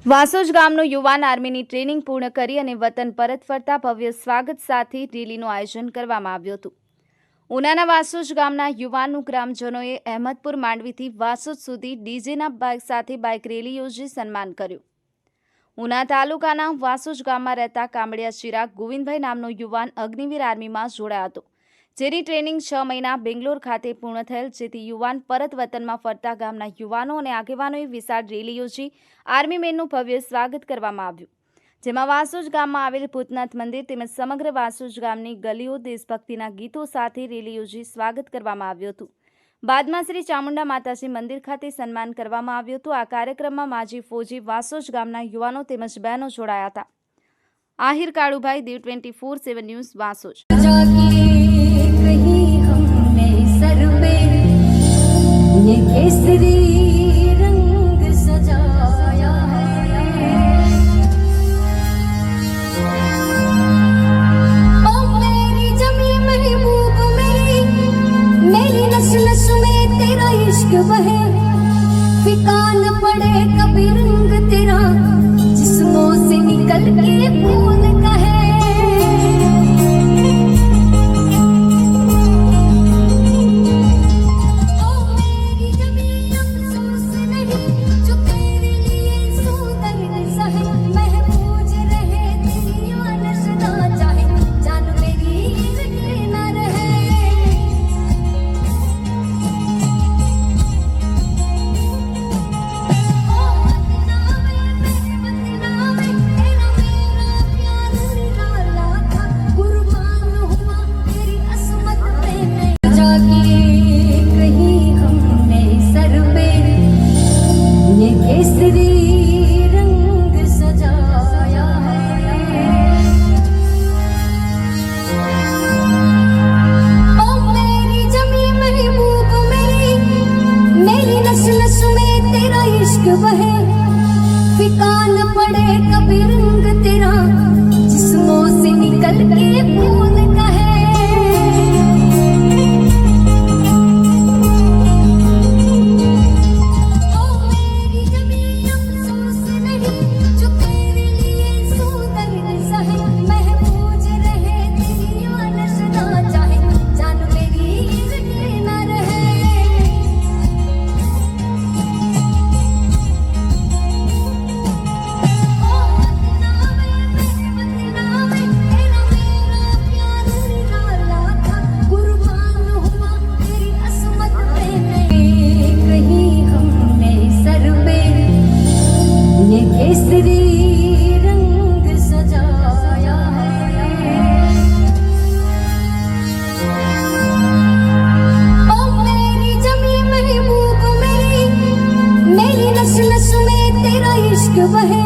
વાસોજ ગામનો યુવાન આર્મીની ટ્રેનિંગ પૂર્ણ કરી અને વતન પરત ફરતા ભવ્ય સ્વાગત સાથે રેલીનું આયોજન કરવામાં આવ્યું હતું। ઉનાના વાસોજ ગામના યુવાનનું ગ્રામજનોએ અહેમદપુર માંડવીથી વાસોજ સુધી ડીજેના બાઇક સાથે બાઇક રેલી યોજી સન્માન કર્યું। ઉના તાલુકાના વાસોજ ગામમાં રહેતા કામડિયા ચિરાગ ગોવિંદભાઈ નામનો યુવાન અગ્નિવીર આર્મીમાં જોડાયો હતો, જેની ટ્રેનિંગ 6 મહિના બેંગ્લોર ખાતે પૂર્ણ થયેલ, જેથી યુવાન પરત વતનમાં ફરતા ગામના યુવાનો અને આગેવાનોએ વિશાળ રેલી યોજી આર્મી મેનનું ભવ્ય સ્વાગત કરવામાં આવ્યું, જેમાં વાસોજ ગામમાં આવેલ ભૂતનાથ મંદિર તેમજ સમગ્ર વાસોજ ગામની ગલીઓ દેશભક્તિના ગીતો સાથે રેલી યોજી સ્વાગત કરવામાં આવ્યું હતું। બાદમાં શ્રી ચામુંડા માતાજી મંદિર ખાતે સન્માન કરવામાં આવ્યું હતું। આ કાર્યક્રમમાં માજી ફોજી વાસોજ ગામના યુવાનો તેમજ બહેનો જોડાયા હતા। આહિર કાળુભાઈ, દેવ 24/7 ન્યૂઝ, વાસોજ। बहे फिका न पड़े कभी रंग तेरा जिस्मों से निकल के फूल कहे ओ मेरी जमीन अफसोस नहीं जो तेरे लिए सूदर सहे महफूज रहे तेरी आनशदा चाहे जान मेरी जिक्र न रहे। बहे फिका न पड़े कभी रंग तेरा जिस्मों से निकल के फूल कहे ओ मेरी जमीन अफसोस नहीं जो तेरे लिए सूदर सहे महफूज रहे तेरी आनशदा चाहे जान मेरी जिक्र न रहे। बहे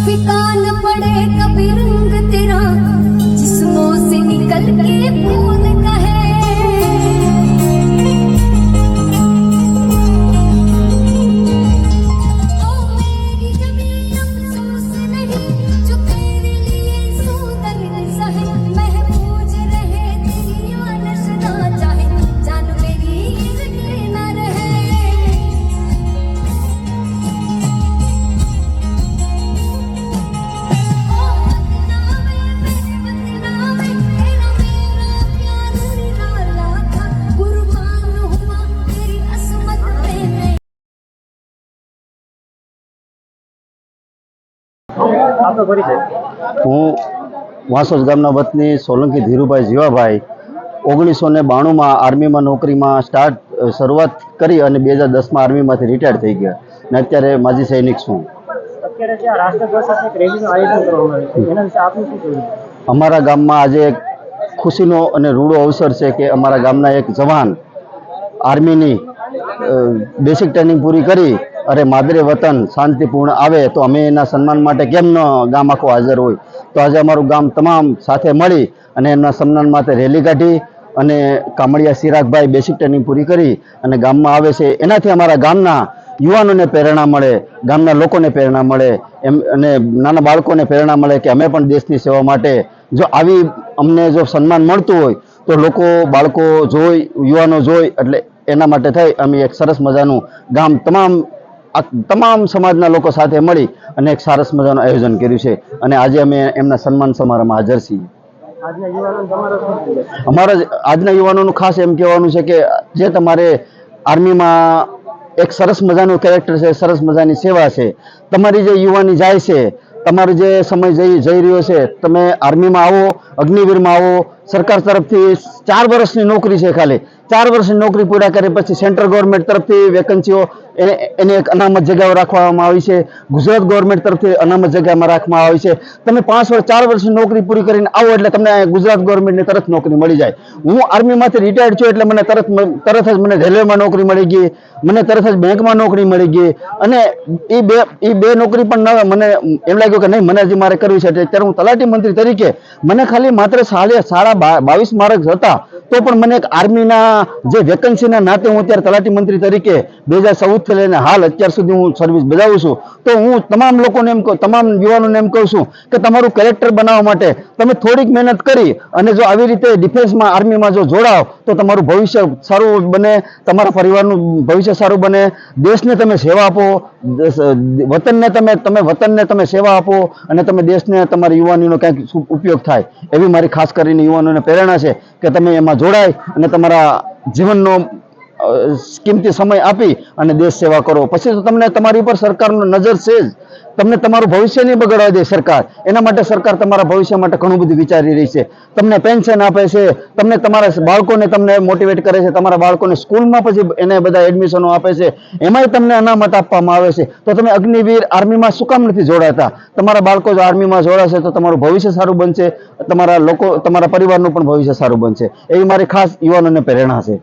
फिका न पड़े कभी रंग तेरा जिस्मों से निकल के फूल कहे ओ मेरी जमीन अफसोस नहीं जो तेरे लिए सूदर सहे महफूज रहे तेरी आनशदा चाहे जान मेरी जिक्र न रहे। હું વાસોજ ગામના વતની સોલંકી ધીરુભાઈ જીવાભાઈ 1992 માં આર્મીમાં નોકરીમાં શરૂઆત કરી અને 2010 માં આર્મીમાંથી રિટાયર થઈ ગયા અને અત્યારે માજી સૈનિક છું। અમારા ગામમાં આજે એક ખુશીનો અને રૂડો અવસર છે કે અમારા ગામના એક જવાન આર્મીની બેસિક ટ્રેનિંગ પૂરી કરી અરે માદરે વતન શાંતિપૂર્ણ આવે તો અમે એના સન્માન માટે કેમ ન ગામ આખો હાજર હોય। તો આજે અમારું ગામ તમામ સાથે મળી અને એમના સન્માન માટે રેલી કાઢી અને કામડિયા ચિરાગભાઈ બેસિક ટ્રેનિંગ પૂરી કરી અને ગામમાં આવે છે। એનાથી અમારા ગામના યુવાનોને પ્રેરણા મળે, ગામના લોકોને પ્રેરણા મળે એમ અને નાના બાળકોને પ્રેરણા મળે કે અમે પણ દેશની સેવા માટે જો આવી અમને જો સન્માન મળતું હોય તો લોકો બાળકો જોઈ યુવાનો જોઈ એટલે એના માટે થઈ અમે એક સરસ મજાનું ગામ તમામ આ તમામ સમાજના લોકો સાથે મળી અને એક સરસ મજાનું આયોજન કર્યું છે અને આજે અમે એમના સન્માન સમારોહમાં હાજર છીએ. અમારા આજના યુવાનોનું ખાસ એમ કહેવાનું છે કે જે તમારે આર્મીમાં એક સરસ મજાનું કેરેક્ટર છે, સરસ મજાની સેવા છે, તમારી જે યુવાની જાય છે, તમારો જે સમય જઈ રહ્યો છે, તમે આર્મીમાં આવો, અગ્નિવીરમાં આવો. સરકાર તરફથી 4 વર્ષની નોકરી છે, ખાલી 4 વર્ષની નોકરી પૂરા કરી પછી સેન્ટ્રલ ગવર્મેન્ટ તરફથી વેકન્સીઓ એને એક અનામત જગ્યાઓ રાખવામાં આવી છે. ગુજરાત ગવર્મેન્ટ તરફથી અનામત જગ્યામાં રાખવામાં આવી છે. તમે 4 વર્ષની નોકરી પૂરી કરીને આવો એટલે તમને ગુજરાત ગવર્મેન્ટની તરત નોકરી મળી જાય. હું આર્મીમાંથી રિટાયર્ડ છું એટલે મને તરત જ મને રેલવેમાં નોકરી મળી ગઈ, મને તરત જ બેંકમાં નોકરી મળી ગઈ અને એ બે નોકરી પણ મને એમ લાગ્યું કે નહીં, મને હજી મારે કરવી છે. ત્યારે હું તલાટી મંત્રી તરીકે મને ખાલી માત્ર સાડા 22 માર્ક્સ હતા તો પણ મને એક આર્મીના જે વેકન્સીના નાતે હું અત્યારે તલાટી મંત્રી તરીકે 2014 થી લઈને હાલ અત્યાર સુધી હું સર્વિસ બજાવું છું. તો હું તમામ લોકોને તમામ યુવાનોને એમ કહું છું કે તમારું કેરેક્ટર બનાવવા માટે તમે થોડીક મહેનત કરી અને જો આવી રીતે ડિફેન્સમાં આર્મીમાં જો જોડાવ તો તમારું ભવિષ્ય સારું બને, તમારા પરિવારનું ભવિષ્ય સારું બને, દેશને તમે સેવા આપો, વતનને તમે સેવા આપો અને તમે દેશને તમારી યુવાનીનો કંઈક ઉપયોગ થાય એવી મારી ખાસ કરીને યુવાનોને પ્રેરણા છે કે તમે એમાં જોડાય અને તમારા જીવનનો કિંમતી સમય આપી અને દેશ સેવા કરો. પછી તો તમને તમારી ઉપર સરકારનો નજર છે જ, તમને તમારું ભવિષ્ય નહીં બગાડવા દે સરકાર. એના માટે સરકાર તમારા ભવિષ્ય માટે ઘણું બધું વિચારી રહી છે. તમને પેન્શન આપે છે, તમને તમારા બાળકોને તમને મોટિવેટ કરે છે, તમારા બાળકોને સ્કૂલમાં પછી એને બધા એડમિશનો આપે છે, એમાંય તમને અનામત આપવામાં આવે છે. તો તમે અગ્નિવીર આર્મીમાં શું કામ નથી જોડાતા? તમારા બાળકો જો આર્મીમાં જોડાશે તો તમારું ભવિષ્ય સારું બનશે, તમારા પરિવારનું પણ ભવિષ્ય સારું બનશે. એવી મારી ખાસ યુવાનોને પ્રેરણા છે.